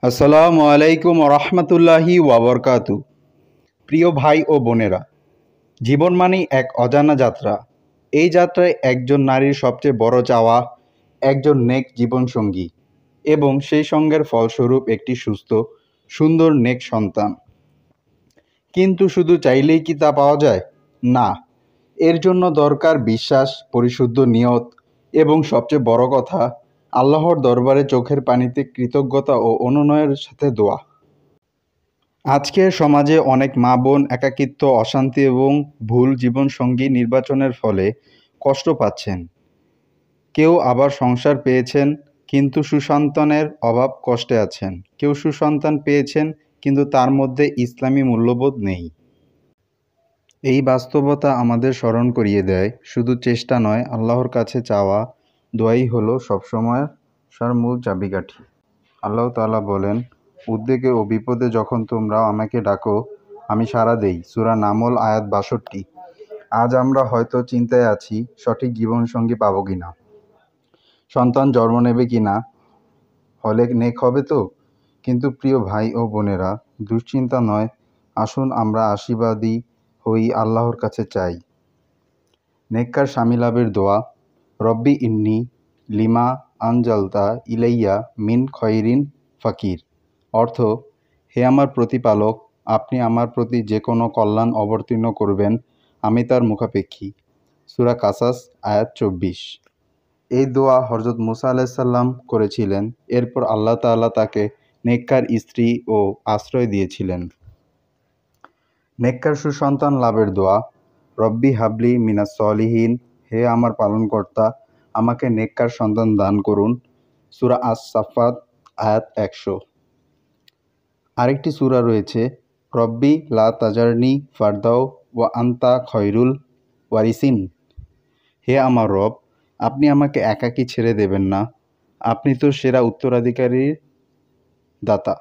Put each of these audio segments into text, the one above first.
আসসালামু আলাইকুম রহমতুল্লাহি ওয়াবরকাতু। প্রিয় ভাই ও বোনেরা, জীবন মানেই এক অজানা যাত্রা। এই যাত্রায় একজন নারীর সবচেয়ে বড় চাওয়া একজন নেক জীবনসঙ্গী এবং সেই সঙ্গের ফলস্বরূপ একটি সুস্থ সুন্দর নেক সন্তান। কিন্তু শুধু চাইলেই কি তা পাওয়া যায়? না, এর জন্য দরকার বিশ্বাস, পরিশুদ্ধ নিয়ত এবং সবচেয়ে বড় কথা, আল্লাহর দরবারে চোখের পানিতে কৃতজ্ঞতা ও অনুনয়ের সাথে দোয়া। আজকের সমাজে অনেক মা বোন একাকিত্ব, অশান্তি এবং ভুল জীবনসঙ্গী নির্বাচনের ফলে কষ্ট পাচ্ছেন। কেউ আবার সংসার পেয়েছেন কিন্তু সুসন্তানের অভাব কষ্টে আছেন। কেউ সুসন্তান পেয়েছেন কিন্তু তার মধ্যে ইসলামী মূল্যবোধ নেই। এই বাস্তবতা আমাদের স্মরণ করিয়ে দেয়, শুধু চেষ্টা নয়, আল্লাহর কাছে চাওয়া দোয়াই হলো সবসময়ের মূল চাবিকাঠি। আল্লাহ তাআলা বলেন, উদ্বেগে ও বিপদে যখন তোমরা আমাকে ডাকো, আমি সাড়া দেই। সূরা নামল আয়াত ৬২। আজ আমরা হয়তো চিন্তায় আছি, সঠিক জীবনসঙ্গী পাবো কিনা, সন্তান জন্ম নেবে কিনা, হলে নেক হবে তো। কিন্তু প্রিয় ভাই ও বোনেরা, দুশ্চিন্তা নয়, আসুন আমরা আশীর্বাদী হই, আল্লাহর কাছে চাই নেককার স্বামী লাভের দোয়া। রব্বি ইন্নি লিমা আনজালতা ইলাইয়া মিন খয়রিন ফাকির। অর্থ, হে আমার প্রতিপালক, আপনি আমার প্রতি যে কোনো কল্যাণ অবতীর্ণ করবেন, আমি তার মুখাপেক্ষী। সূরা কাসাস আয়াত ২৪। এই দোয়া হযরত মুসা আলাইহিসসালাম করেছিলেন। এরপর আল্লাহ তাআলা তাকে নেককার স্ত্রী ও আশ্রয় দিয়েছিলেন। নেককার সুসন্তান লাভের দোয়া। রব্বি হাবলি মিনাস সলিহিন। হে আমার পালনকর্তা, আমাকে নেককার সন্তান দান করুন। সূরা আস-সাফফাত আয়াত ১০০। আরেকটি সূরা রয়েছে, রব্বি লা তাজারনি ফারদাও ওয়া আনতা খয়রুল ওয়ারিসিন। হে আমার রব, আপনি আমাকে একাকী ছেড়ে দেবেন না, আপনি তো সেরা উত্তরাধিকারীর দাতা।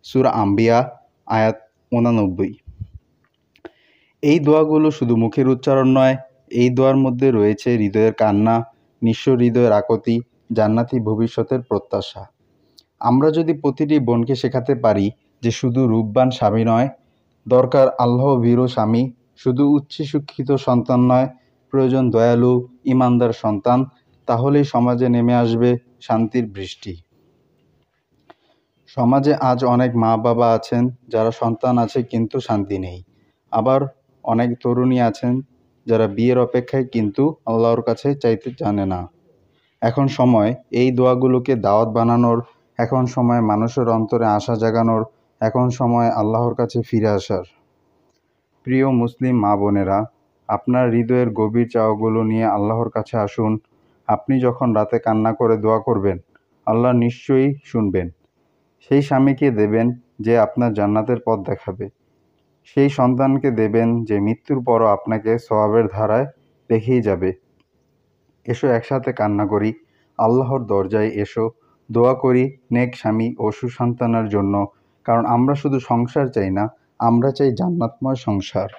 সূরা আম্বিয়া আয়াত ৮৯। এই দোয়াগুলো শুধু মুখের উচ্চারণ নয়, এই দোয়ার মধ্যে রয়েছে হৃদয়ের কান্না, নিঃস্ব হৃদয়ের আকুতি, জান্নাতি ভবিষ্যতের প্রত্যাশা। আমরা যদি প্রতিটি বোনকে শেখাতে পারি যে শুধু রূপবান স্বামী নয়, দরকার আল্লাহ ভীরু স্বামী, শুধু উচ্চশিক্ষিত সন্তান নয়, প্রয়োজন দয়ালু ইমানদার সন্তান, তাহলেই সমাজে নেমে আসবে শান্তির বৃষ্টি। সমাজে আজ অনেক মা বাবা আছেন যারা সন্তান আছে কিন্তু শান্তি নেই। আবার অনেক তরুণী আছেন যারা বিয়ের অপেক্ষায় কিন্তু আল্লাহর কাছে চাইতে জানে না। এখন সময় এই দোয়াগুলোকে দাওয়াত বানানোর, এখন সময় মানুষের অন্তরে আশা জাগানোর, এখন সময় আল্লাহর কাছে ফিরে আসার। প্রিয় মুসলিম মা বোনেরা, আপনার হৃদয়ের গভীর চাওয়াগুলো নিয়ে আল্লাহর কাছে আসুন। আপনি যখন রাতে কান্না করে দোয়া করবেন, আল্লাহ নিশ্চয়ই শুনবেন। সেই স্বামীকে দেবেন যে আপনার জান্নাতের পথ দেখাবে। সেই সন্তানকে দেবেন যে মৃত্যুর পরও আপনাকে সওয়াবের ধারায় রেখেই যাবে। এসো একসাথে কান্না করি, আল্লাহর দরজায় এসো, দোয়া করি নেক স্বামী ও সুসন্তানের জন্য। কারণ আমরা শুধু সংসার চাই না, আমরা চাই জান্নাতময় সংসার।